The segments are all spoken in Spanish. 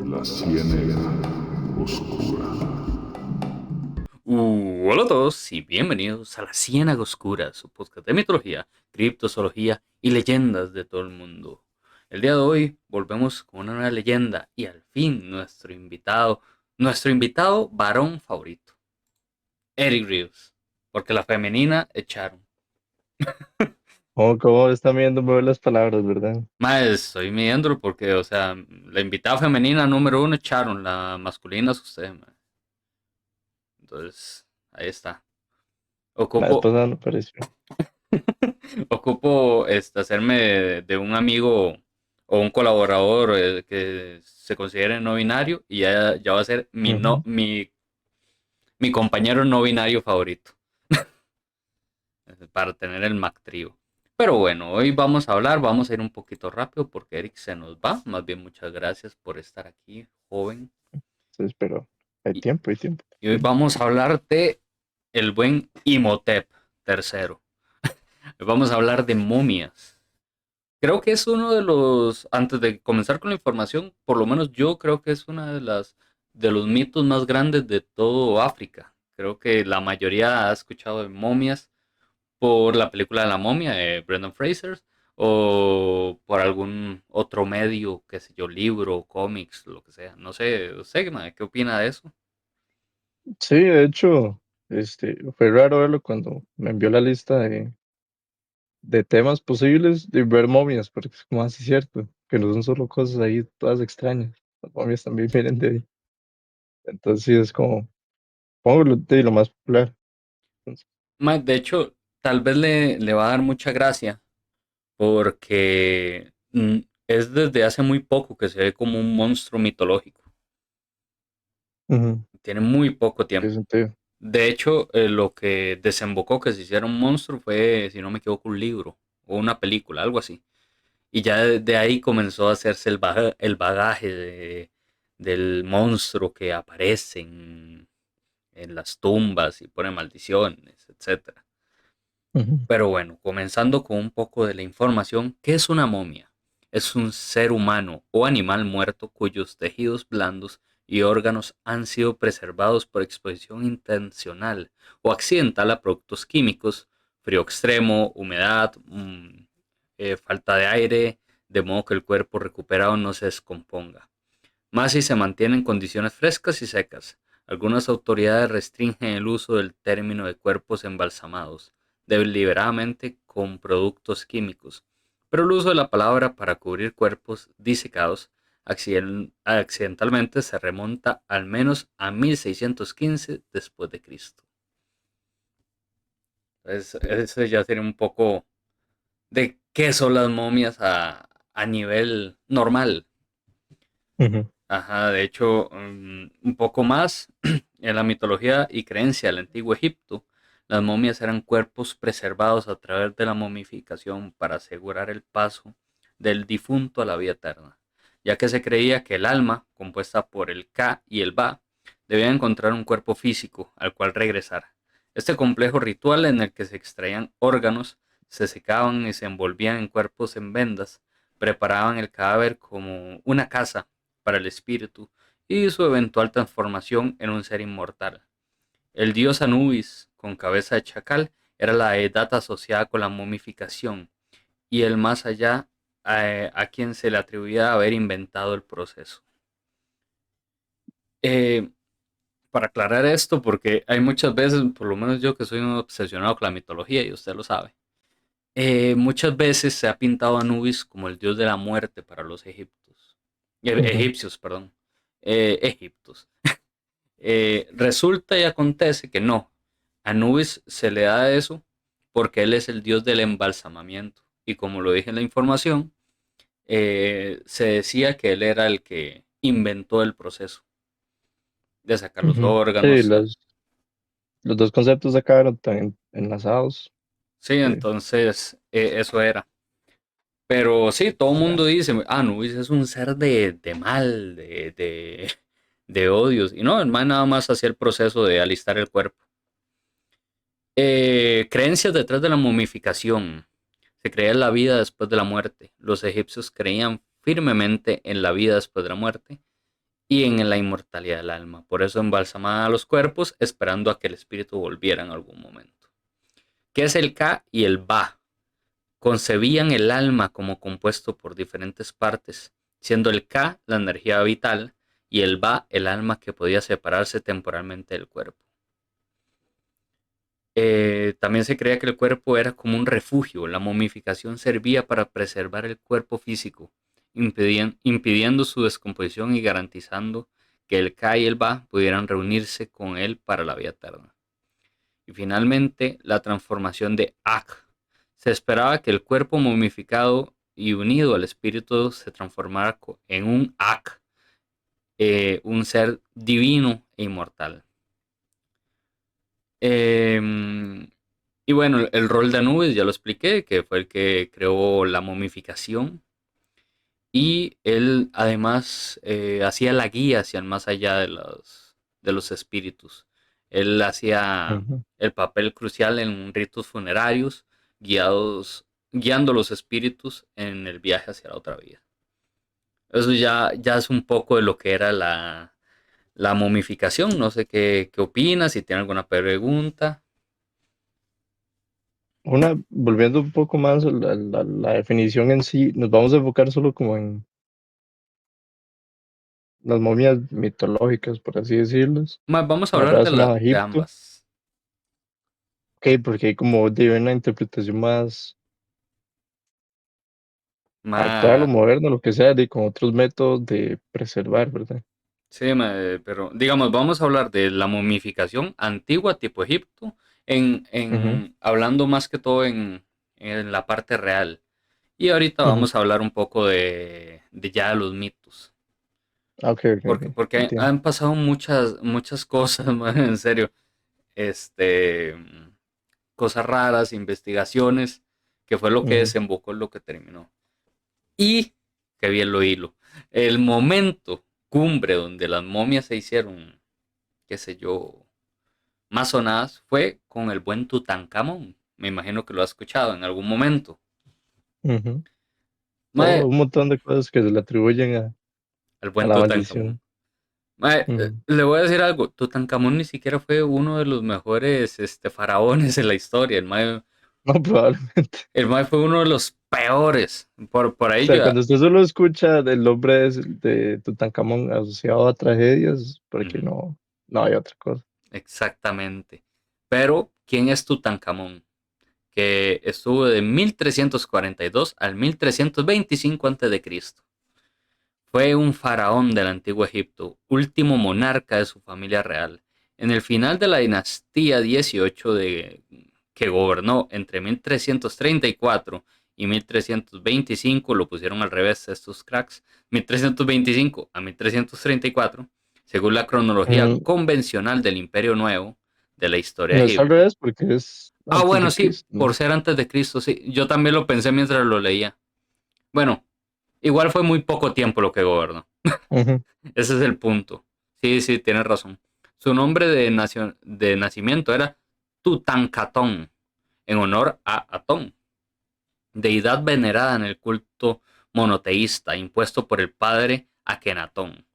La Ciénega Oscura. Hola a todos y bienvenidos a La Ciénaga Oscura, su podcast de mitología, criptozoología y leyendas de todo el mundo. El día de hoy volvemos con una nueva leyenda y al fin nuestro invitado varón favorito, Eric Reeves, porque la femenina echaron. ¿Cómo están viendo mover las palabras, verdad? Más estoy midiéndolo porque, o sea, la invitada femenina número uno echaron, la masculina es usted, mae. Entonces, ahí está. La vez Ocupo, pasada no pareció. Ocupo hacerme de un amigo o un colaborador que se considere no binario y ya va a ser Ujú. mi compañero no binario favorito para tener el Mac Trio. Pero bueno, hoy vamos a ir un poquito rápido porque Eric se nos va. Más bien, muchas gracias por estar aquí, joven. Entonces, pero hay Y, tiempo, hay tiempo. y hoy vamos a hablar de el buen Imhotep tercero. Hoy vamos a hablar de momias. Creo que es uno de los, antes de comenzar con la información, por lo menos yo creo que es una de los mitos más grandes de todo África. Creo que la mayoría ha escuchado de momias por la película de la momia de Brendan Fraser o por algún otro medio, qué sé yo, libro, cómics, lo que sea. No sé, ¿usted qué opina de eso? Sí, de hecho, fue raro verlo cuando me envió la lista de temas posibles de ver momias, porque es como así cierto, que no son solo cosas ahí todas extrañas. Las momias también vienen de ahí. Entonces, sí, es como, pongo de lo más popular. Entonces, De hecho, tal vez le va a dar mucha gracia porque es desde hace muy poco que se ve como un monstruo mitológico. ujú, Tiene muy poco tiene tiempo. sentido. De hecho, lo que desembocó que se hiciera un monstruo fue, si no me equivoco, un libro o una película, algo así. Y ya de ahí comenzó a hacerse el bagaje del monstruo que aparece en las tumbas y pone maldiciones, etcétera. Ujú, Pero bueno, comenzando con un poco de la información, ¿qué es una momia? Es un ser humano o animal muerto cuyos tejidos blandos y órganos han sido preservados por exposición intencional o accidental a productos químicos, frío extremo, humedad, falta de aire, de modo que el cuerpo recuperado no se descomponga. Más si se mantiene en condiciones frescas y secas. Algunas autoridades restringen el uso del término de cuerpos embalsamados, deliberadamente con productos químicos, pero el uso de la palabra para cubrir cuerpos disecados accidentalmente se remonta al menos a 1615 después de Cristo. Entonces, eso ya tiene un poco de qué son las momias a nivel normal. ujú, Ajá, de hecho, un poco más en la mitología y creencia del antiguo Egipto, las momias eran cuerpos preservados a través de la momificación para asegurar el paso del difunto a la vida eterna, ya que se creía que el alma, compuesta por el Ka y el Ba, debía encontrar un cuerpo físico al cual regresar. Este complejo ritual en el que se extraían órganos, se secaban y se envolvían en cuerpos en vendas, preparaban el cadáver como una casa para el espíritu y su eventual transformación en un ser inmortal. El dios Anubis, con cabeza de chacal, era la deidad asociada con la momificación y el más allá a quien se le atribuía haber inventado el proceso. Eh, para aclarar esto, porque hay muchas veces, por lo menos yo que soy un obsesionado con la mitología y usted lo sabe, muchas veces se ha pintado a Anubis como el dios de la muerte para los ujú, egipcios, perdón, egiptos. Resulta y acontece que no. A Anubis se le da eso porque él es el dios del embalsamamiento. Y como lo dije en la información, se decía que él era el que inventó el proceso de sacar los ujú. Sí, órganos. los dos conceptos acá eran tan enlazados. Sí, Que, entonces eso era. Pero sí, todo el ya. mundo dice, Anubis es un ser de mal, de odios. Y no, el man nada más hacía el proceso de alistar el cuerpo. Creencias detrás de la momificación. Se creía en la vida después de la muerte. Los egipcios creían firmemente en la vida después de la muerte y en la inmortalidad del alma. Por eso embalsamaban a los cuerpos esperando a que el espíritu volviera en algún momento. ¿Qué es el Ka y el Ba? Concebían el alma como compuesto por diferentes partes, siendo el Ka la energía vital y el Ba el alma que podía separarse temporalmente del cuerpo. También se creía que el cuerpo era como un refugio. La momificación servía para preservar el cuerpo físico, impidiendo su descomposición y garantizando que el Ka y el Ba pudieran reunirse con él para la vida eterna. Y finalmente, la transformación de Ak. Se esperaba que el cuerpo momificado y unido al espíritu se transformara en un Ak, un ser divino e inmortal. Em, y bueno, el rol de Anubis ya lo expliqué, que fue el que creó la momificación. Y él además hacía la guía hacia el más allá de los espíritus. Él hacía Ujú. el papel crucial en ritos funerarios, guiando los espíritus en el viaje hacia la otra vida. Eso ya es un poco de lo que era la momificación. No sé qué opinas, si tiene alguna pregunta. Volviendo un poco más a la definición en sí, nos vamos a enfocar solo como en las momias mitológicas, por así decirlas, Más, vamos a más hablar relacionadas a de Egipto. ambas. Ok, porque hay como de una interpretación más actual o Más, moderna, lo que sea, de con otros métodos de preservar, ¿verdad? sí, pero digamos, vamos a hablar de la momificación antigua tipo Egipto, Ujú, hablando más que todo en la parte real. Y ahorita ujú. vamos a hablar un poco de ya los mitos. Ah, ok, ok, ok, Porque entiendo. han pasado muchas cosas, man, en serio. Este, cosas raras, investigaciones, que fue lo que Ujú, desembocó en lo que terminó. Y, que bien lo hilo, el momento cumbre donde las momias se hicieron, qué sé yo, más sonadas fue con el buen Tutankamón. Me imagino que lo has escuchado en algún momento. ujú. Mae, Un montón de cosas que se le atribuyen el a buen la Tutankamón. maldición. Mae, Ujú. le voy a decir algo. Tutankamón ni siquiera fue uno de los mejores faraones en la historia. No, probablemente. El mae fue uno de los peores. Por O ahí sea, yo. cuando usted solo escucha el nombre de Tutankamón asociado a tragedias, porque Ujú, no hay otra cosa. exactamente. Pero, ¿quién es Tutankamón? Que estuvo de 1342 al 1325 a.C. Fue un faraón del antiguo Egipto, último monarca de su familia real. En el final de la dinastía 18 que gobernó entre 1334 y 1325, lo pusieron al revés estos cracks, 1325 a 1334, según la cronología Mm, convencional del Imperio Nuevo de la historia de no es al Egipto. revés porque es Ah, antes bueno, de sí, Cristo, por ¿no? ser antes de Cristo, sí. Yo también lo pensé mientras lo leía. Bueno, igual fue muy poco tiempo lo que gobernó. Ujú, Ese es el punto. Sí, sí, tienes razón. Su nombre de nacimiento era Tutankatón, en honor a Atón, deidad venerada en el culto monoteísta impuesto por el padre Akenatón,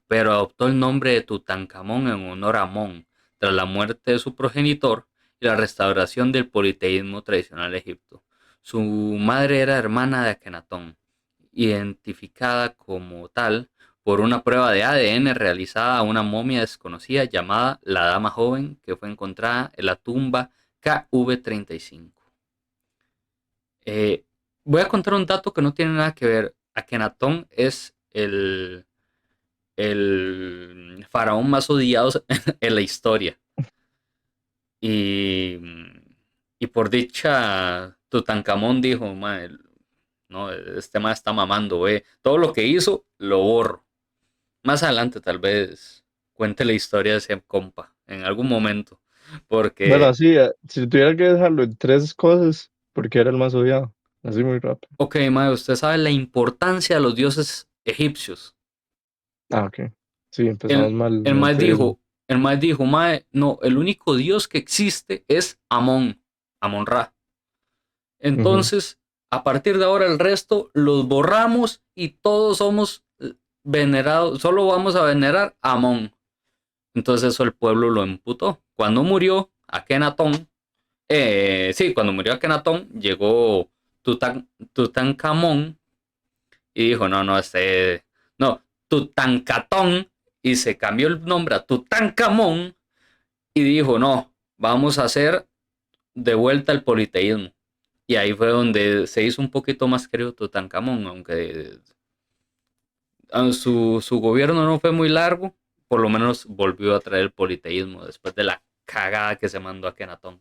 pero adoptó el nombre de Tutankamón en honor a Amón, tras la muerte de su progenitor y la restauración del politeísmo tradicional de Egipto. Su madre era hermana de Akenatón, identificada como tal por una prueba de ADN realizada a una momia desconocida llamada la Dama Joven, que fue encontrada en la tumba KV35. Eh, Voy a contar un dato que no tiene nada que ver. Akenatón es el faraón más odiado en la historia. Y, y por dicha, Tutankamón dijo, "Mae, no, este mae está mamando, todo lo que hizo lo borro. Más adelante tal vez cuente la historia de ese compa en algún momento. bueno, Porque, así, si tuviera que dejarlo en tres cosas, porque era el más odiado, así muy rápido. ok, mae, usted sabe la importancia de los dioses egipcios. Ah, ok. Sí, empezamos El, mal el en mae ese orden. dijo, mae, no, el único dios que existe es Amón, Amón Ra. Ujú. Entonces, a partir de ahora el resto los borramos y todos somos venerado, solo vamos a venerar a Amón. Entonces eso el pueblo lo imputó. Cuando murió Akenatón, sí, cuando murió Akenatón, llegó Tutankamón y dijo, no, Tutankatón, y se cambió el nombre a Tutankamón y dijo, no, vamos a hacer de vuelta el politeísmo. Y ahí fue donde se hizo un poquito más querido Tutankamón, aunque su gobierno no fue muy largo, por lo menos volvió a traer el politeísmo después de la cagada que se mandó a Kenatón.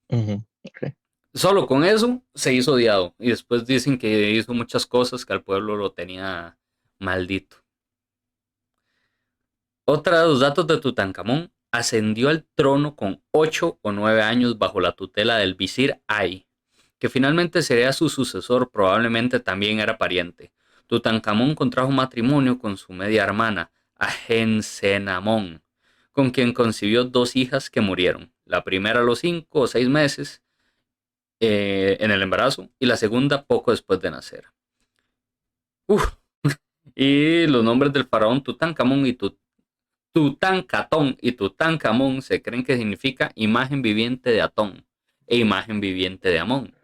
Ujú, ok. Solo con eso se hizo odiado y después dicen que hizo muchas cosas que al pueblo lo tenía maldito. Otra de los datos de Tutankamón: ascendió al trono con 8 o 9 años bajo la tutela del visir Ay, que finalmente sería su sucesor. Probablemente también era pariente. Tutankamón contrajo matrimonio con su media hermana, Ahensenamón, con quien concibió 2 hijas que murieron. La primera a los 5 o 6 meses en el embarazo y la segunda poco después de nacer. Uf. Y los nombres del faraón Tutankamón y Tutankatón y Tutankamón se creen que significa imagen viviente de Atón e imagen viviente de Amón,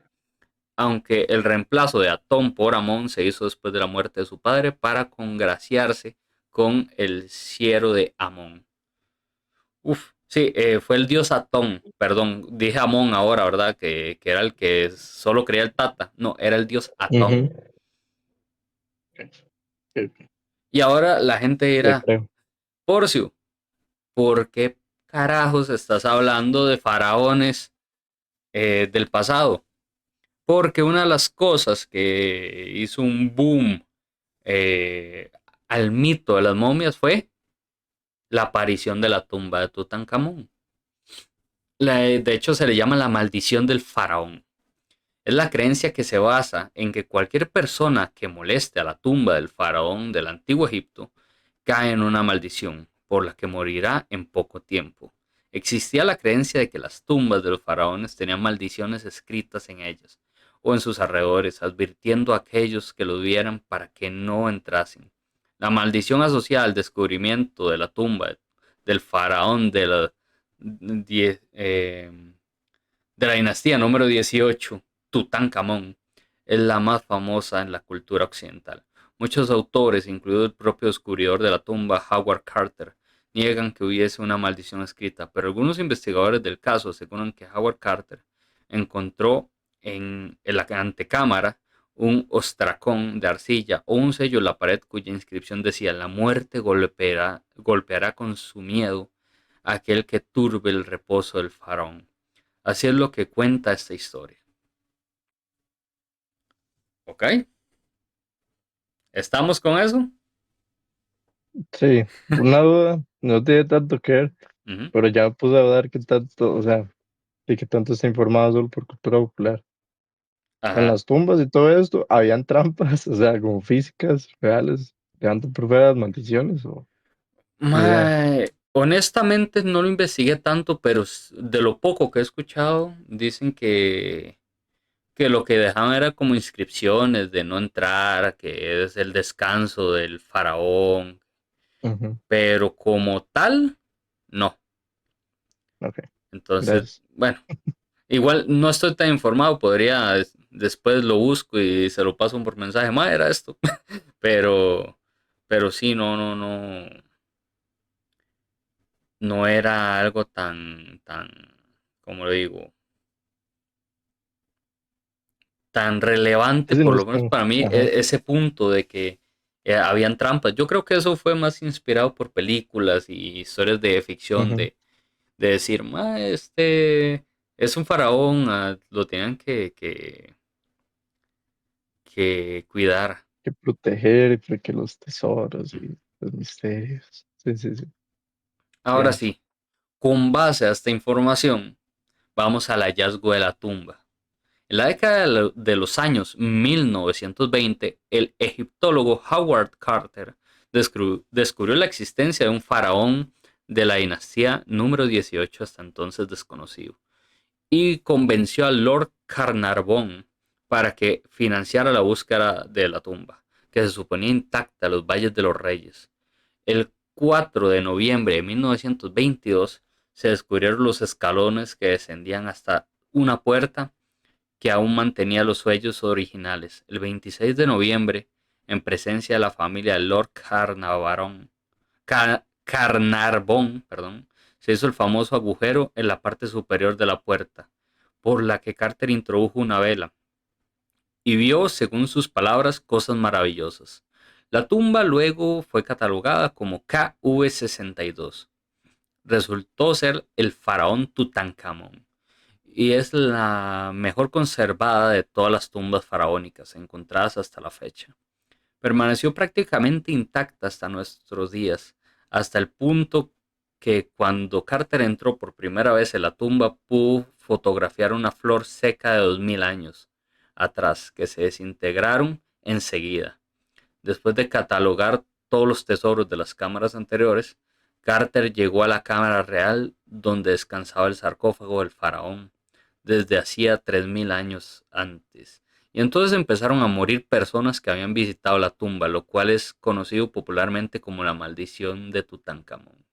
aunque el reemplazo de Atón por Amón se hizo después de la muerte de su padre para congraciarse con el siero de Amón. Uf, sí, fue el dios Atón, perdón, dije Amón ahora, ¿verdad? Que era el que solo creía el Tata. No, era el dios Atón. Ujú, ok, Y ahora la gente te dirá, creo. Porcio, ¿por qué carajos estás hablando de faraones del pasado? Porque una de las cosas que hizo un boom eh, al mito de las momias fue la aparición de la tumba de Tutankamón. De hecho, se le llama la maldición del faraón. Es la creencia que se basa en que cualquier persona que moleste a la tumba del faraón del antiguo Egipto cae en una maldición, por la que morirá en poco tiempo. Existía la creencia de que las tumbas de los faraones tenían maldiciones escritas en ellas o en sus alrededores, advirtiendo a aquellos que los vieran para que no entrasen. La maldición asociada al descubrimiento de la tumba del faraón de la dinastía número 18, Tutankamón, es la más famosa en la cultura occidental. Muchos autores, incluido el propio descubridor de la tumba, Howard Carter, niegan que hubiese una maldición escrita, pero algunos investigadores del caso aseguran que Howard Carter encontró en la antecámara un ostracón de arcilla o un sello en la pared cuya inscripción decía: la muerte golpeará con su miedo a aquel que turbe el reposo del faraón. Así es lo que cuenta esta historia. ¿Ok? ¿Estamos con eso? Sí, una duda, no tiene tanto que ver, Ujú. pero ya me puse a dudar qué tanto, o sea, de qué tanto está informado solo por cultura popular. En Ajá. las tumbas y todo esto, habían trampas, o sea, como físicas, reales, levantan pruebas, maldiciones, o ni idea. Honestamente no lo investigué tanto, pero de lo poco que he escuchado, dicen que lo que dejaban era como inscripciones de no entrar, que es el descanso del faraón, Ujú, pero como tal, no. ok, Entonces, gracias. bueno, igual no estoy tan informado, podría después lo busco y se lo paso por mensaje, ma, era esto. Pero, pero sí, no era algo tan, como lo digo, tan relevante, Sí, sí, por no lo es menos como, para mí, ajá, ese punto de que habían trampas. Yo creo que eso fue más inspirado por películas y historias de ficción, ujú, de decir, ma, este es un faraón, lo tenían que cuidar. que proteger y porque los tesoros y los misterios. Sí, sí, sí, Ahora ya. sí, con base a esta información, vamos al hallazgo de la tumba. En la década de los años 1920, el egiptólogo Howard Carter descubrió la existencia de un faraón de la dinastía número 18, hasta entonces desconocido, y convenció a Lord Carnarvon para que financiara la búsqueda de la tumba. que se suponía intacta, los Valles de los Reyes. El 4 de noviembre de 1922 se descubrieron los escalones que descendían hasta una puerta que aún mantenía los sellos originales. El 26 de noviembre, en presencia de la familia de Lord Carnarvon, se hizo el famoso agujero en la parte superior de la puerta, por la que Carter introdujo una vela, y vio, según sus palabras, cosas maravillosas. La tumba luego fue catalogada como KV62. Resultó ser el faraón Tutankamón y es la mejor conservada de todas las tumbas faraónicas encontradas hasta la fecha. Permaneció prácticamente intacta hasta nuestros días, hasta el punto que cuando Carter entró por primera vez en la tumba pudo fotografiar una flor seca de 2000 años atrás que se desintegraron enseguida. Después de catalogar todos los tesoros de las cámaras anteriores, Carter llegó a la cámara real donde descansaba el sarcófago del faraón desde hacía 3000 años antes. Y entonces empezaron a morir personas que habían visitado la tumba, lo cual es conocido popularmente como la maldición de Tutankamón.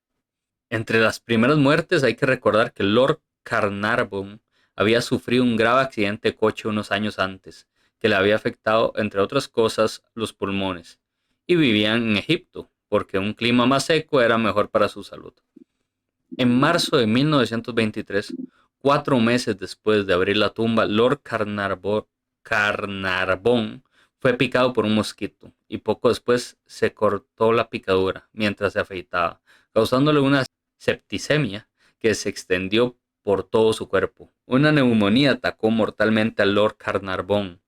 Entre las primeras muertes hay que recordar que Lord Carnarvon había sufrido un grave accidente de coche unos años antes, que le había afectado, entre otras cosas, los pulmones, y vivían en Egipto, porque un clima más seco era mejor para su salud. En marzo de 1923, 4 meses después de abrir la tumba, Lord Carnarvon fue picado por un mosquito y poco después se cortó la picadura mientras se afeitaba, causándole una septicemia que se extendió por todo su cuerpo. Una neumonía atacó mortalmente al Lord Carnarvon,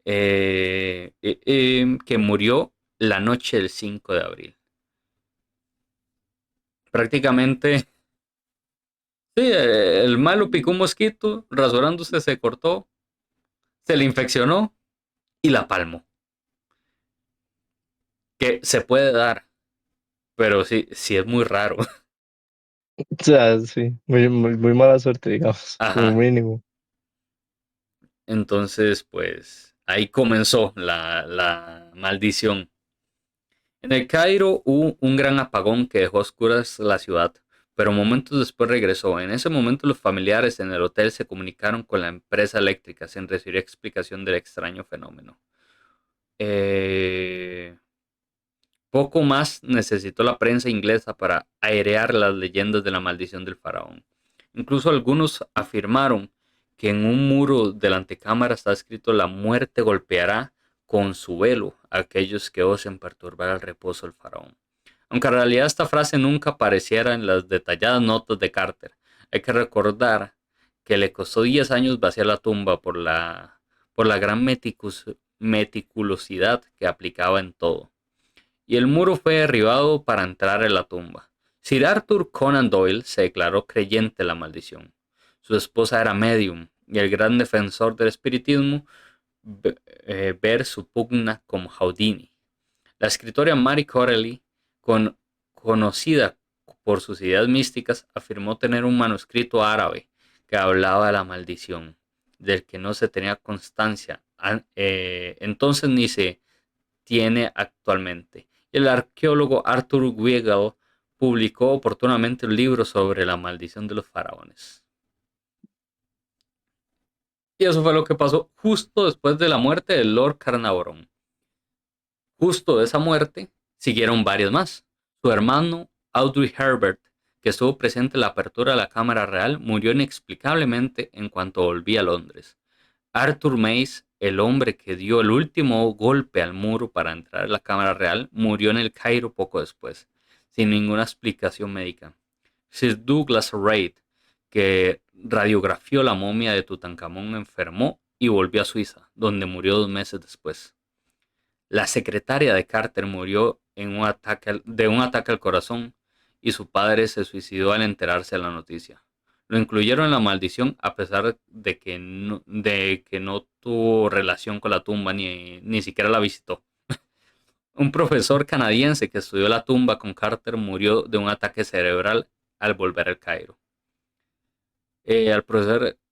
que murió la noche del 5 de abril. Prácticamente, sí, el malo picó un mosquito, rasurándose se cortó, se le infeccionó y la palmó. Que se puede dar, pero sí, sí es muy raro. O sea, sí, muy mala suerte, digamos, como Ajá. mínimo. Entonces, pues ahí comenzó la maldición. En el Cairo hubo un gran apagón que dejó a oscuras la ciudad, pero momentos después regresó. En ese momento los familiares en el hotel se comunicaron con la empresa eléctrica sin recibir explicación del extraño fenómeno. Eh, Poco más necesitó la prensa inglesa para airear las leyendas de la maldición del faraón. Incluso algunos afirmaron que en un muro de la antecámara está escrito: la muerte golpeará con su velo a aquellos que osen perturbar el reposo del faraón. Aunque en realidad esta frase nunca apareciera en las detalladas notas de Carter. Hay que recordar que le costó 10 años vaciar la tumba por la gran meticulosidad que aplicaba en todo, y el muro fue derribado para entrar en la tumba. Sir Arthur Conan Doyle se declaró creyente de la maldición. Su esposa era medium y el gran defensor del espiritismo ver su pugna con Houdini. La escritora Mary Corelli, conocida por sus ideas místicas, afirmó tener un manuscrito árabe que hablaba de la maldición, del que no se tenía constancia entonces ni se tiene actualmente. El arqueólogo Arthur Weigel publicó oportunamente un libro sobre la maldición de los faraones. Y eso fue lo que pasó justo después de la muerte de Lord Carnarvon. Justo de esa muerte siguieron varios más. Su hermano Audrey Herbert, que estuvo presente en la apertura de la Cámara Real, murió inexplicablemente en cuanto volvía a Londres. Arthur Mace, el hombre que dio el último golpe al muro para entrar en la Cámara Real, murió en el Cairo poco después, sin ninguna explicación médica. Sir Douglas Reid, que radiografió la momia de Tutankamón, enfermó y volvió a Suiza, donde murió 2 meses después. La secretaria de Carter murió de un ataque al corazón y su padre se suicidó al enterarse de la noticia. Lo incluyeron en la maldición a pesar de que no tuvo relación con la tumba ni siquiera la visitó. Un profesor canadiense que estudió la tumba con Carter murió de un ataque cerebral al volver al Cairo.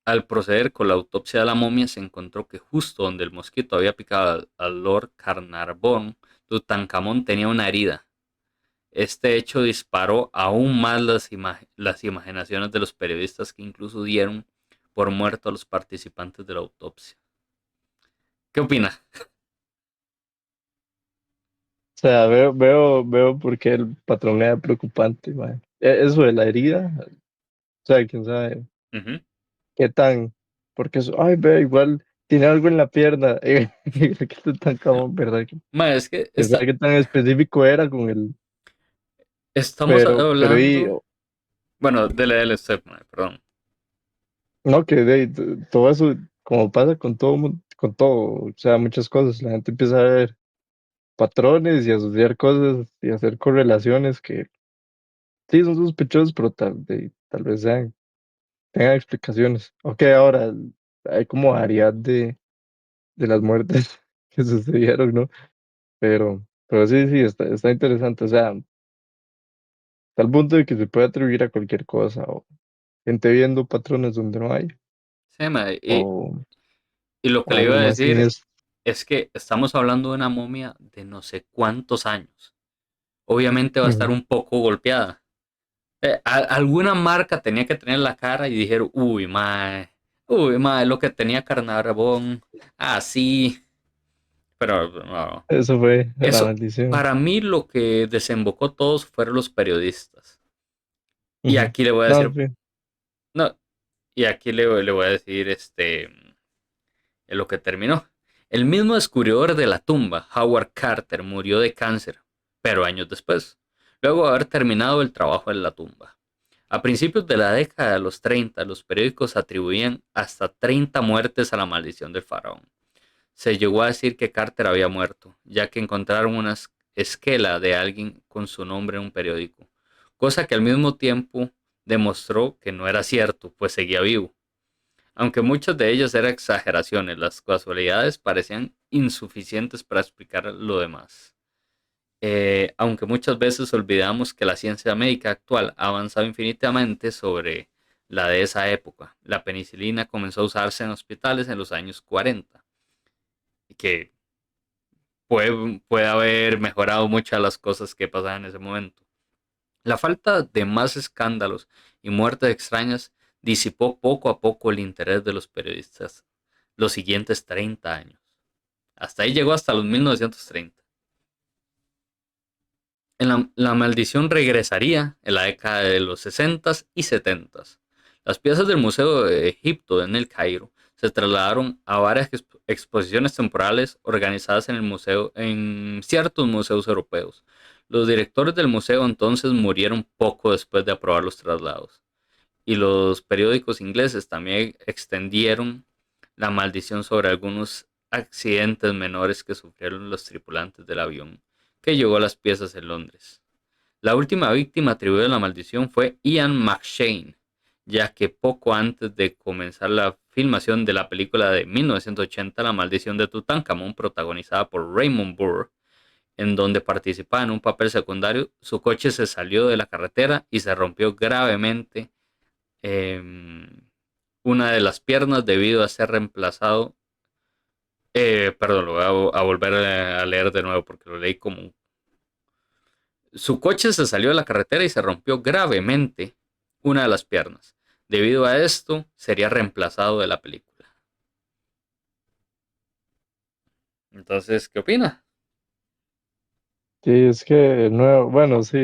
Al proceder con la autopsia de la momia, se encontró que justo donde el mosquito había picado al Lord Carnarvon, Tutankamón tenía una herida. Este hecho disparó aún más las imaginaciones de los periodistas, que incluso dieron por muerto a los participantes de la autopsia. ¿Qué opina? O sea, veo por qué el patrón era preocupante, mae. Eso de la herida, o sea, quién sabe Ujú. qué tan, porque eso, ay, ve, igual tiene algo en la pierna, qué tan cabrón, ¿verdad? Ma, es que Quién sabe qué tan específico era con el, estamos pero y, hablando. Bueno, dele usted, ma, perdón. no, que todo eso, como pasa con todo, con todo, o sea, muchas cosas, la gente empieza a ver patrones y asociar cosas y hacer correlaciones que sí son sospechosos, pero tal vez tengan explicaciones. Ok, ahora hay como variedad de las muertes que sucedieron, ¿no? Pero sí, está interesante. O sea, tal punto de que se puede atribuir a cualquier cosa, o gente viendo patrones donde no hay, Sí, ma, o, y lo que o le iba algo a más decir siniestro. es que estamos hablando de una momia de no sé cuántos años. Obviamente va a estar Ujú. un poco golpeada. Alguna marca tenía que tener la cara y dijeron, uy, mae, lo que tenía Carnarvón. Ah, sí, pero no. Eso fue la Eso, maldición. para mí lo que desembocó todos fueron los periodistas. Y Ujú. aquí le voy a No, decir, sí. no, y aquí le voy a decir en lo que terminó. El mismo descubridor de la tumba, Howard Carter, murió de cáncer, pero años después, luego de haber terminado el trabajo en la tumba. A principios de la década de los 30, los periódicos atribuían hasta 30 muertes a la maldición del faraón. Se llegó a decir que Carter había muerto, ya que encontraron una esquela de alguien con su nombre en un periódico, cosa que al mismo tiempo demostró que no era cierto, pues seguía vivo. Aunque muchas de ellas eran exageraciones, las casualidades parecían insuficientes para explicar lo demás. Aunque muchas veces olvidamos que la ciencia médica actual ha avanzado infinitamente sobre la de esa época. La penicilina comenzó a usarse en hospitales en los años 40, y que puede haber mejorado muchas de las cosas que pasaban en ese momento. La falta de más escándalos y muertes extrañas disipó poco a poco el interés de los periodistas los siguientes 30 años. Hasta ahí llegó hasta los 1930. La maldición regresaría en la década de los 60 y 70. Las piezas del Museo de Egipto en el Cairo se trasladaron a varias exposiciones temporales organizadas en el museo, en ciertos museos europeos. Los directores del museo entonces murieron poco después de aprobar los traslados, y los periódicos ingleses también extendieron la maldición sobre algunos accidentes menores que sufrieron los tripulantes del avión que llegó a las piezas en Londres. La última víctima atribuida a la maldición fue Ian McShane, ya que poco antes de comenzar la filmación de la película de 1980, La maldición de Tutankamón, protagonizada por Raymond Burr, en donde participaba en un papel secundario, su coche se salió de la carretera y se rompió gravemente una de las piernas debido a ser reemplazado. Perdón, lo voy a volver a leer de nuevo porque lo leí como. Su coche se salió de la carretera y se rompió gravemente una de las piernas. Debido a esto, sería reemplazado de la película. Entonces, ¿qué opina? Sí, es que no, bueno, sí,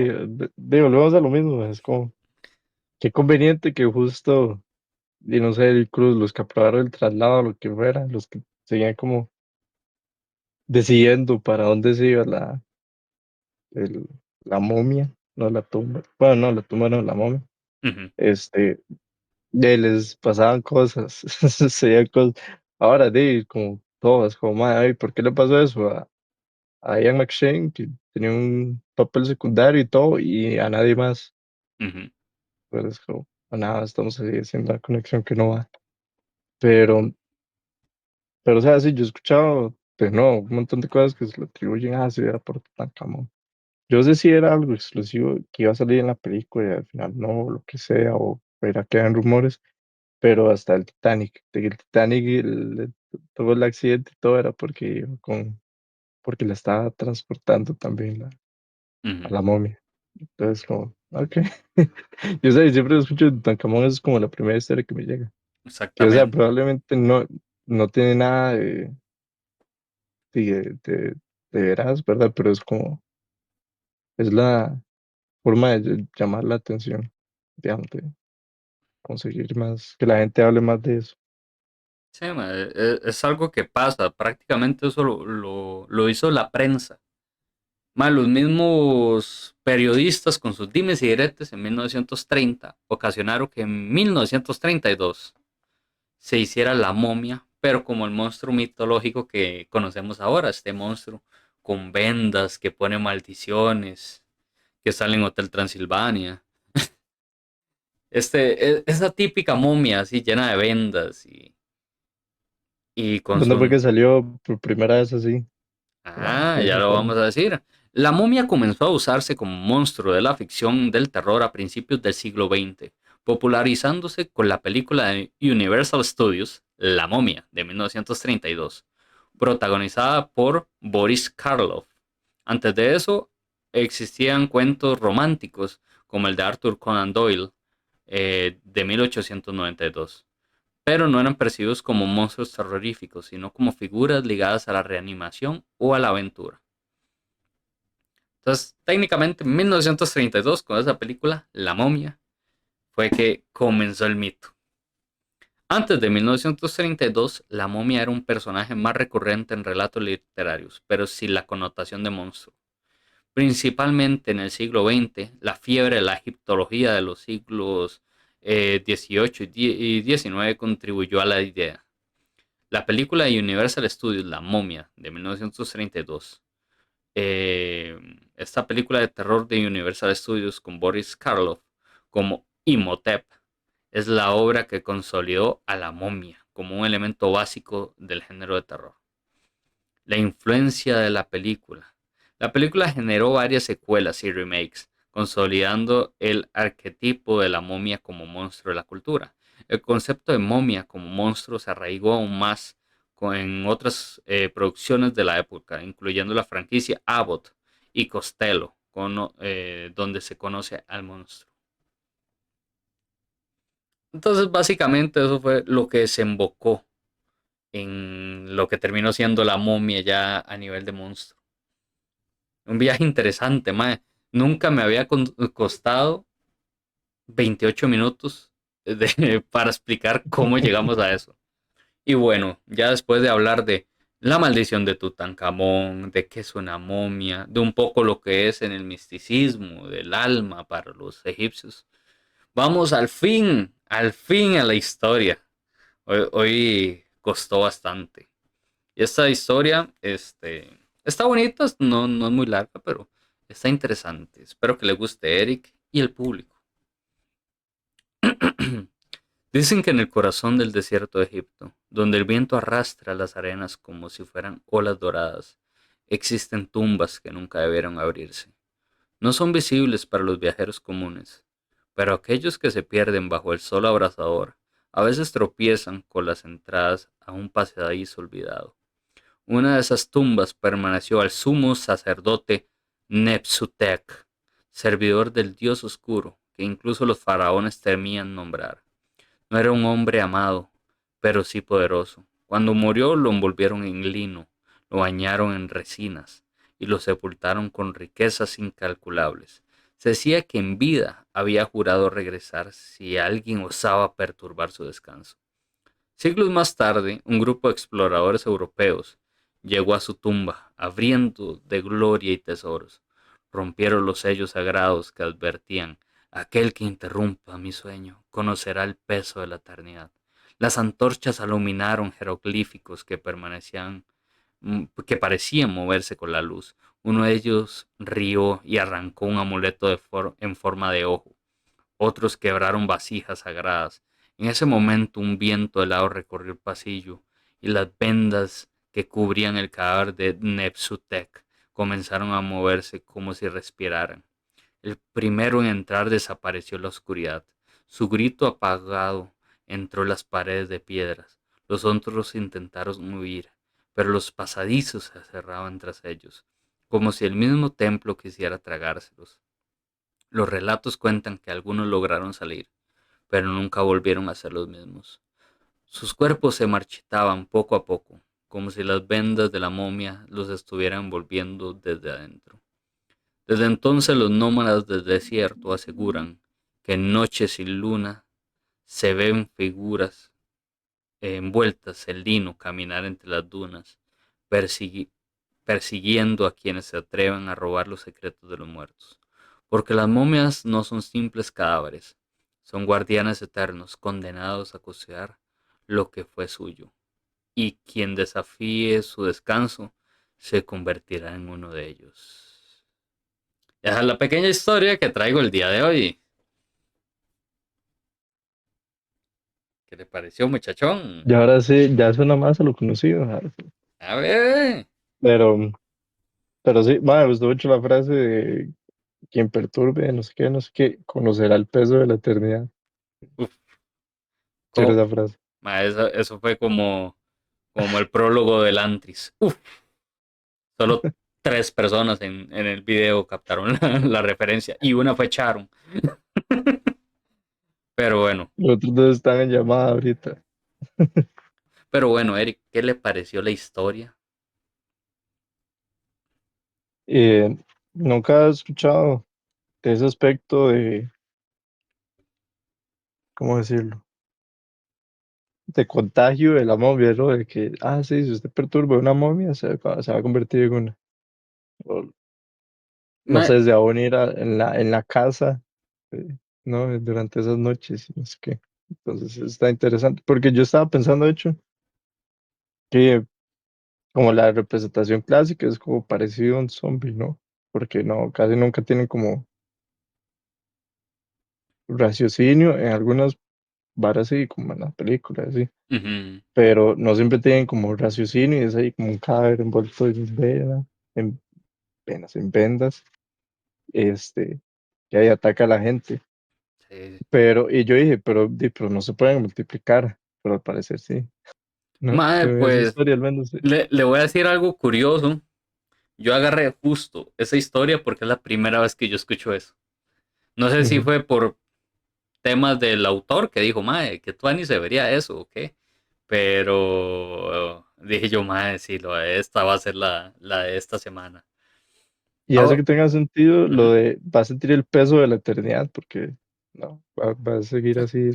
digo, volvemos a lo mismo, es como, qué conveniente que justo, y no sé, el Cruz, los que aprobaron el traslado, lo que fuera, los que seguían como decidiendo para dónde se iba el- la momia, no la tumba, bueno, no, la tumba no, la momia, Ujú, este, les pasaban cosas, se cosas, ahora, como todas, como, "Mae, ay, ¿por qué le pasó eso a Ian McShane, que tenía un papel secundario y todo, y a nadie más?" ujú, Pero es como, "Ah, nada, estamos ahí haciendo la conexión que no va." Pero, pero, o sea, sí, yo he escuchado, pues no, un montón de cosas que se le atribuyen a era por Tutankamón. Yo sé si era algo exclusivo que iba a salir en la película y al final no, lo que sea, o era que eran rumores, pero hasta el Titanic. De el Titanic, todo el accidente y todo era porque la estaba transportando también a Ujú, la momia. Entonces, como, ok. Yo sé, siempre escucho Tutankamón, es como la primera historia que me llega. Que, o sea, exactamente. probablemente no tiene nada de veraz, ¿verdad? Pero es como, es la forma de llamar la atención, digamos, de conseguir más, que la gente hable más de eso. Sí, es algo que pasa. Prácticamente eso lo hizo la prensa. Los mismos periodistas con sus dimes y diretes en 1930 ocasionaron que en 1932 se hiciera la momia, pero como el monstruo mitológico que conocemos ahora, este monstruo con vendas, que pone maldiciones, que sale en Hotel Transilvania. Esa típica momia así llena de vendas y con ¿Dónde fue su... que salió por primera vez así? Ah, Que ya lo recuerdo. vamos a decir. La momia comenzó a usarse como monstruo de la ficción del terror a principios del siglo XX, popularizándose con la película de Universal Studios, La momia, de 1932, protagonizada por Boris Karloff. Antes de eso, existían cuentos románticos, como el de Arthur Conan Doyle, de 1892, pero no eran percibidos como monstruos terroríficos, sino como figuras ligadas a la reanimación o a la aventura. Entonces, técnicamente, en 1932, con esa película, La momia, fue que comenzó el mito. Antes de 1932, la momia era un personaje más recurrente en relatos literarios, pero sin la connotación de monstruo. Principalmente en el siglo XX, la fiebre de la egiptología de los siglos XVIII y XIX contribuyó a la idea. La película de Universal Studios, La momia, de 1932, esta película de terror de Universal Studios con Boris Karloff como Imhotep, es la obra que consolidó a la momia como un elemento básico del género de terror. La influencia de la película. La película generó varias secuelas y remakes, consolidando el arquetipo de la momia como monstruo de la cultura. El concepto de momia como monstruo se arraigó aún más en otras producciones de la época, incluyendo la franquicia Abbott y Costello, donde se conoce al monstruo. Entonces, básicamente, eso fue lo que desembocó en lo que terminó siendo la momia ya a nivel de monstruo. Un viaje interesante, mae. Nunca me había costado 28 minutos para explicar cómo llegamos a eso. Y bueno, ya después de hablar de la maldición de Tutankamón, de qué es una momia, de un poco lo que es en el misticismo del alma para los egipcios, vamos al fin a la historia. Hoy costó bastante. Y esta historia, está bonita, no es muy larga, pero está interesante. Espero que le guste a Eric y el público. Dicen que en el corazón del desierto de Egipto, donde el viento arrastra las arenas como si fueran olas doradas, existen tumbas que nunca debieron abrirse. No son visibles para los viajeros comunes, pero aquellos que se pierden bajo el sol abrasador a veces tropiezan con las entradas a un pasadizo olvidado. Una de esas tumbas permaneció al sumo sacerdote Nepsutek, servidor del dios oscuro, que incluso los faraones temían nombrar. No era un hombre amado, pero sí poderoso. Cuando murió lo envolvieron en lino, lo bañaron en resinas y lo sepultaron con riquezas incalculables. Se decía que en vida había jurado regresar si alguien osaba perturbar su descanso. Siglos más tarde, un grupo de exploradores europeos llegó a su tumba, abriendo de gloria y tesoros. Rompieron los sellos sagrados que advertían: aquel que interrumpa mi sueño conocerá el peso de la eternidad. Las antorchas iluminaron jeroglíficos que parecían moverse con la luz. Uno de ellos rió y arrancó un amuleto en forma de ojo. Otros quebraron vasijas sagradas. En ese momento un viento helado recorrió el pasillo y las vendas que cubrían el cadáver de Nepsutek comenzaron a moverse como si respiraran. El primero en entrar desapareció en la oscuridad. Su grito apagado entró en las paredes de piedras. Los otros intentaron huir, pero los pasadizos se cerraban tras ellos, como si el mismo templo quisiera tragárselos. Los relatos cuentan que algunos lograron salir, pero nunca volvieron a ser los mismos. Sus cuerpos se marchitaban poco a poco, como si las vendas de la momia los estuvieran envolviendo desde adentro. Desde entonces los nómadas del desierto aseguran que en noches sin luna se ven figuras envueltas en lino caminar entre las dunas, persigui- persiguiendo a quienes se atrevan a robar los secretos de los muertos. Porque las momias no son simples cadáveres, son guardianes eternos condenados a custodiar lo que fue suyo. Y quien desafíe su descanso se convertirá en uno de ellos. Esa es la pequeña historia que traigo el día de hoy. ¿Qué te pareció, muchachón? Y ahora sí, ya suena más a lo conocido. A ver. Pero, pero sí, me gustó mucho la frase de quien perturbe, no sé qué, no sé qué, conocerá el peso de la eternidad. Uf, Quiero co- esa frase. eso fue como el prólogo del Antris. Uf, solo 3 personas en el video captaron la referencia y una fue Charon. Pero bueno, Los otros dos están en llamada ahorita. Eric, ¿qué le pareció la historia? Eh, Nunca he escuchado de ese aspecto de, ¿cómo decirlo? De contagio de la momia, ¿no? De que, sí, si usted perturba una momia, se va a convertir en una. O, no Ma- sé, se va a unir en la casa, eh, ¿no? Durante esas noches, no sé qué. Entonces está interesante, porque yo estaba pensando, de hecho, que como la representación clásica es como parecido a un zombie, ¿no? Porque no, casi nunca tienen como raciocinio en algunas varas así, como en las películas, así. Ujú. Pero no siempre tienen como raciocinio y es ahí como un cadáver envuelto en venas, en vendas, este, que ahí ataca a la gente. Sí. Pero, y yo dije, pero no se pueden multiplicar, pero al parecer sí, ¿no? En esa Pues historia al menos sí. le voy a decir algo curioso. Yo agarré justo esa historia porque es la primera vez que yo escucho eso. No sé si Ujú. fue por temas del autor que dijo, mae, que Tuani se vería eso o qué. Pero dije yo, mae, sí, esta va a ser la de esta semana. Y hace Ah, que tenga sentido lo ujú, de va a sentir el peso de la eternidad, porque no, va a seguir sí, así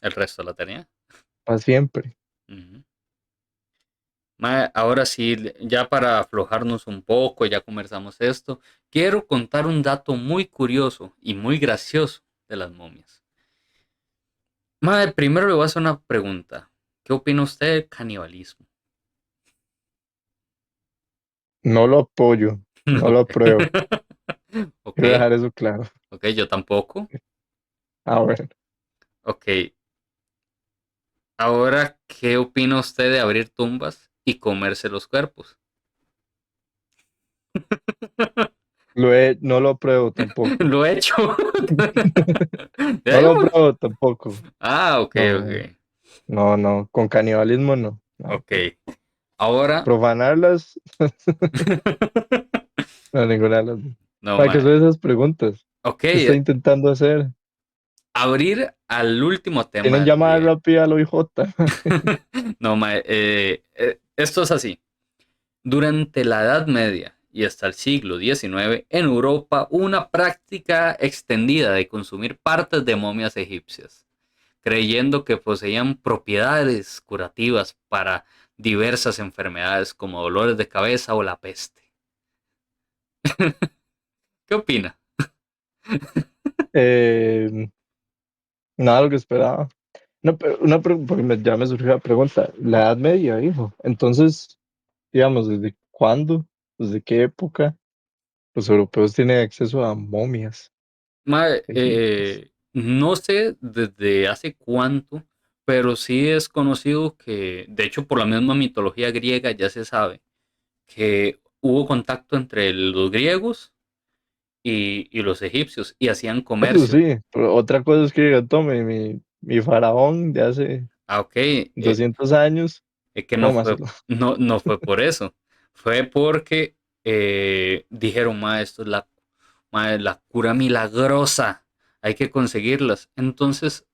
el resto la tenía. para siempre. Ujú. Mae, ahora sí, ya para aflojarnos un poco, ya conversamos esto, quiero contar un dato muy curioso y muy gracioso de las momias. Mae, primero le voy a hacer una pregunta. ¿Qué opina usted del canibalismo? No lo apoyo, no lo Ok. apruebo. Ok, Quiero dejar eso claro. ok, yo tampoco. Bueno, Ok, ahora, ¿qué opina usted de abrir tumbas y comerse los cuerpos? no lo apruebo tampoco. Lo he hecho. ¿De No ahí, lo güey? apruebo tampoco. Ah, ok, No, ok. no, con canibalismo no. Nada Ok, que ver. ahora. Profanarlas, no, ninguna de las dos. No, ¿Para qué son mae. esas preguntas? Ok, ¿Qué está intentando hacer? abrir al último tema Tienen del llamada día. rápida al OIJ. No, mae, esto es así. Durante la Edad Media y hasta el siglo XIX, en Europa hubo una práctica extendida de consumir partes de momias egipcias, creyendo que poseían propiedades curativas para diversas enfermedades como dolores de cabeza o la peste. ¿Qué opina? Eh, Nada de lo que esperaba. No, pero porque ya me surgió la pregunta. La Edad Media, hijo. Entonces, digamos, ¿desde cuándo? ¿Desde qué época los europeos tienen acceso a momias Mae, egipcias? no sé desde hace cuánto, pero sí es conocido que, de hecho, por la misma mitología griega ya se sabe que hubo contacto entre los griegos y los egipcios y hacían Eso comercio. sí, pero otra cosa es que diga, tome mi faraón de hace Ah, ok. 200 años, Es que cómaselo. no fue por eso. Fue porque dijeron, ma, esto es la cura milagrosa. Hay que conseguirlas. Entonces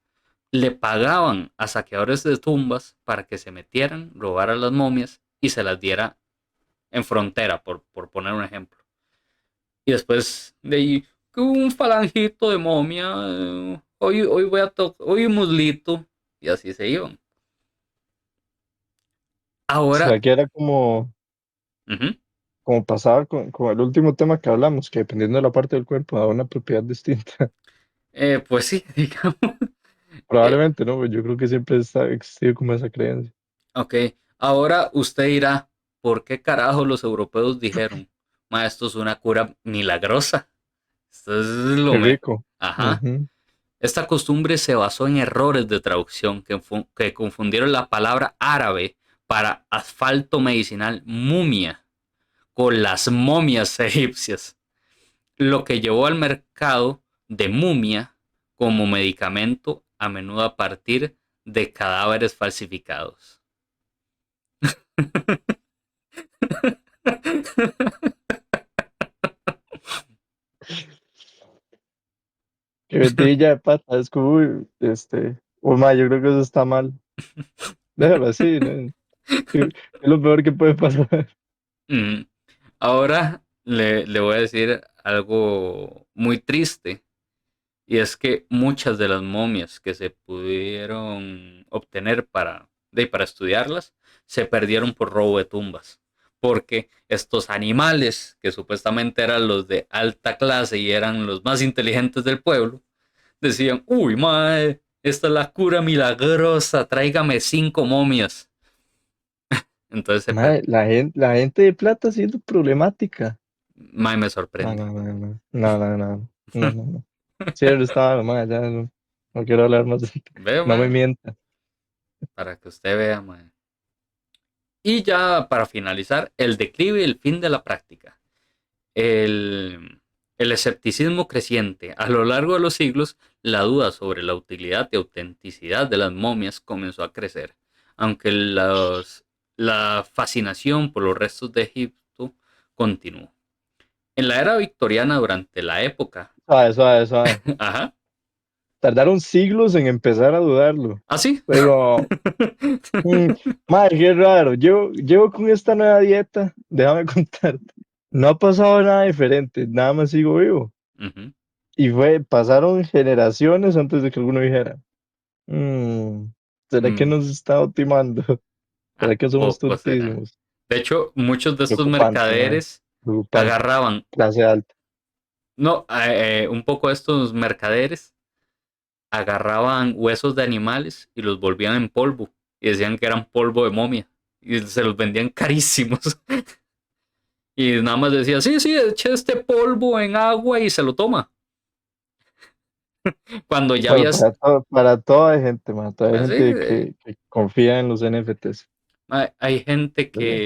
le pagaban a saqueadores de tumbas para que se metieran, robaran las momias y se las diera en frontera, por poner un ejemplo. Y después de ahí, que un falangito de momia, hoy voy a tocar, hoy un muslito, y así se iban. O Ahora, sea, que era como, ujú, como pasaba con el último tema que hablamos, que dependiendo de la parte del cuerpo da una propiedad distinta. pues sí, digamos. eh, Probablemente, ¿no? Yo creo que siempre ha existido como esa creencia. ok, ahora usted dirá, ¿por qué carajo los europeos dijeron, ma, esto es una cura milagrosa? Esto es lo Qué me... rico. Ajá. Ujú. Esta costumbre se basó en errores de traducción que confundieron la palabra árabe para asfalto medicinal mumia con las momias egipcias, lo que llevó al mercado de mumia como medicamento a menudo a partir de cadáveres falsificados. Qué metidilla de pata, es como, uy, yo creo que eso está mal. Déjalo así, ¿no? Es lo peor que puede pasar. Mm. Ahora le voy a decir algo muy triste. Y es que muchas de las momias que se pudieron obtener para estudiarlas se perdieron por robo de tumbas. Porque estos animales, que supuestamente eran los de alta clase y eran los más inteligentes del pueblo, decían, uy, mae, esta es la cura milagrosa, tráigame 5 momias. Entonces Mae, la gente de plata siendo problemática. mae, me No, sorprende. no, no, no, no, no, no, no, no, no. Sí, estaba, mae, ya no, no quiero hablar más de esto. Ve, No me mae, mienta. para que usted vea, mae. Y ya para finalizar, el declive y el fin de la práctica. El escepticismo creciente. A lo largo de los siglos, la duda sobre la utilidad y autenticidad de las momias comenzó a crecer, aunque la fascinación por los restos de Egipto continuó. En la era victoriana, durante la época, Suave, suave, suave. ajá, Tardaron siglos en empezar a dudarlo. así, Pero, mm, madre, qué raro. Llevo con esta nueva dieta, déjame contarte. No ha pasado nada diferente, nada más sigo vivo. ujú, Pasaron generaciones antes de que alguno dijera, "Mm, ¿será que mm, nos está optimando? ¿Será que somos poco será. tontísimos?" De hecho, muchos de estos Preocupante, madre, mercaderes preocupante. agarraban, Clase alta. no, un poco de estos mercaderes agarraban huesos de animales y los volvían en polvo y decían que eran polvo de momia y se los vendían carísimos y nada más decía, sí, sí, eché este polvo en agua y se lo toma. Cuando ya Bueno, habías, para toda hay gente, man, toda hay así, gente que confía en los NFTs. hay gente ¿Verdad?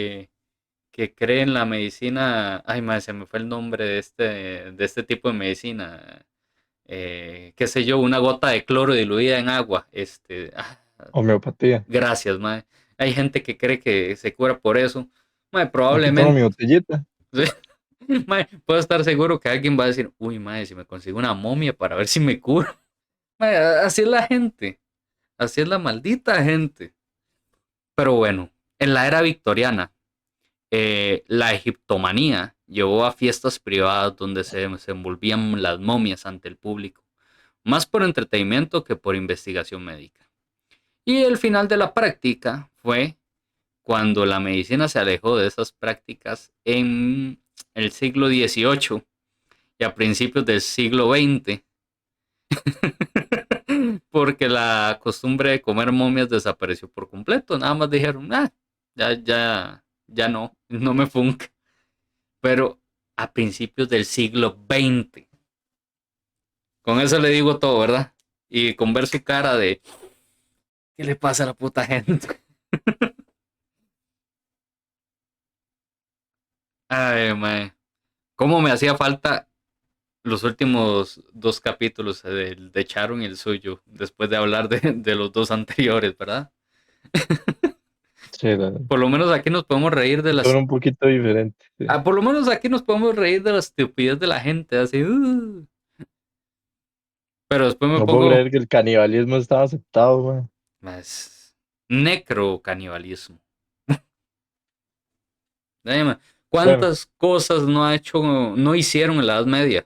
que cree en la medicina, ay, madre, se me fue el nombre de este tipo de medicina, qué sé yo, una gota de cloro diluida en agua, Homeopatía. gracias, mae. Hay gente que cree que se cura por eso. Mae, Aquí tengo mi probablemente. botellita. Mae, puedo estar seguro que alguien va a decir, uy, mae, si me consigo una momia para ver si me curo. Mae, así es la gente. Así es la maldita gente. Pero bueno, en la era victoriana, la egiptomanía llevó a fiestas privadas donde se envolvían las momias ante el público, más por entretenimiento que por investigación médica. Y el final de la práctica fue cuando la medicina se alejó de esas prácticas en el siglo XVIII y a principios del siglo XX, porque la costumbre de comer momias desapareció por completo. Nada más dijeron, ya no me funca. Pero a principios del siglo XX, con eso le digo todo, ¿verdad? Y con ver su cara de, ¿qué le pasa a la puta gente? Ay, mae. ¿Cómo me hacía falta los últimos dos capítulos de Charon y el suyo, después de hablar de los dos anteriores, ¿verdad? Sí, Por lo menos aquí nos podemos reír de son las... un poquito diferentes. Sí. por lo menos aquí nos podemos reír de la estupidez de la gente, así. Pero después me No puedo pongo creer que el canibalismo estaba aceptado, man. más necrocanibalismo. Dime, Bueno, ¿cuántas cosas no ha hecho, no hicieron en la Edad Media?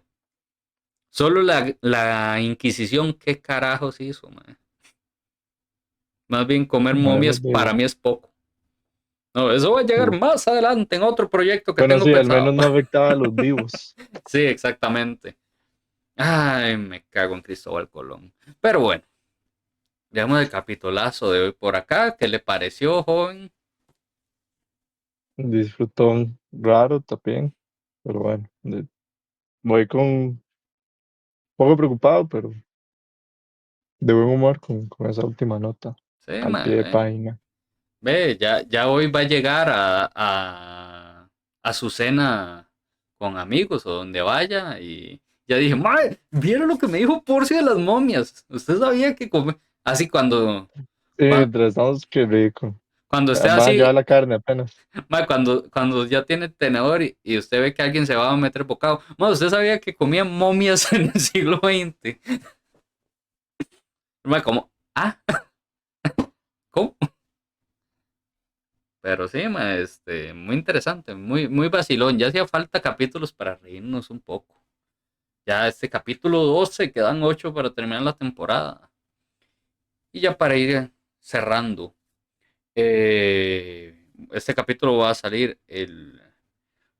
Solo la Inquisición, ¿qué carajos hizo, man? Más bien comer bueno, momias para mí es poco. No, eso va a llegar más adelante en otro proyecto que bueno, tengo sí, al pensado. menos no afectaba a los vivos. Sí, exactamente. Ay, me cago en Cristóbal Colón. Pero bueno, dejamos el capitulazo de hoy por acá. ¿Qué le pareció, joven? Disfrutón raro también, pero bueno, voy con un poco preocupado, pero de buen humor con esa última nota Sí, al pie de mae. página. Ve, ya hoy va a llegar a su cena con amigos o donde vaya y ya dije, mae, ¿vieron lo que me dijo Porcio de las momias? ¿Usted sabía que come? Así Sí, cua- mientras estamos, qué rico. cuando esté Van a llevar así, la carne apenas. mae, cuando ya tiene tenedor y usted ve que alguien se va a meter bocado, mae, ¿usted sabía que comían momias en el siglo XX? Mae, como, ¿cómo? Pero sí, muy interesante, muy vacilón. Ya hacía falta capítulos para reírnos un poco. Ya este capítulo 12 quedan 8 para terminar la temporada. Y ya para ir cerrando, este capítulo va a salir el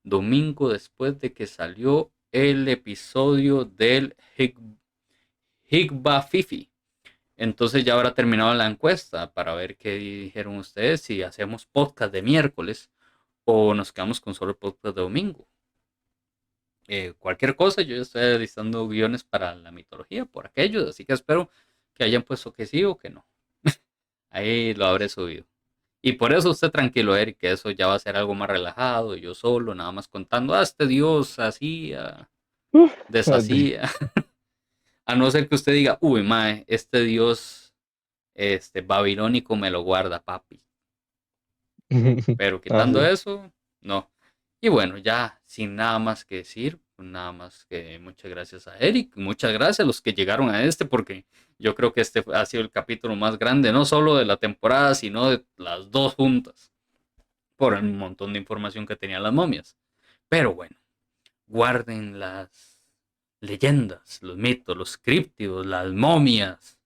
domingo después de que salió el episodio del Higba Fifi. Entonces ya habrá terminado la encuesta para ver qué dijeron ustedes, si hacemos podcast de miércoles o nos quedamos con solo el podcast de domingo. Cualquier cosa, yo ya estoy editando guiones para la mitología por aquellos, así que espero que hayan puesto que sí o que no. Ahí lo habré subido. Y por eso usted tranquilo, Eric, que eso ya va a ser algo más relajado, yo solo, nada más contando, este dios hacía, Uf, deshacía. A no ser que usted diga, uy, mae, este dios babilónico me lo guarda, papi. Pero ah, quitando sí. eso, no. Y bueno, ya sin nada más que decir, nada más que muchas gracias a Eric, muchas gracias a los que llegaron a porque yo creo que este ha sido el capítulo más grande, no solo de la temporada, sino de las dos juntas, por el montón de información que tenían las momias. Pero bueno, guarden las leyendas, los mitos, los críptidos, las momias,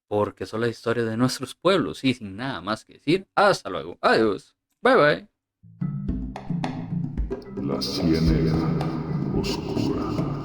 porque son la historia de nuestros pueblos y sin nada más que decir, hasta luego, adiós, bye bye. La ciénaga oscura.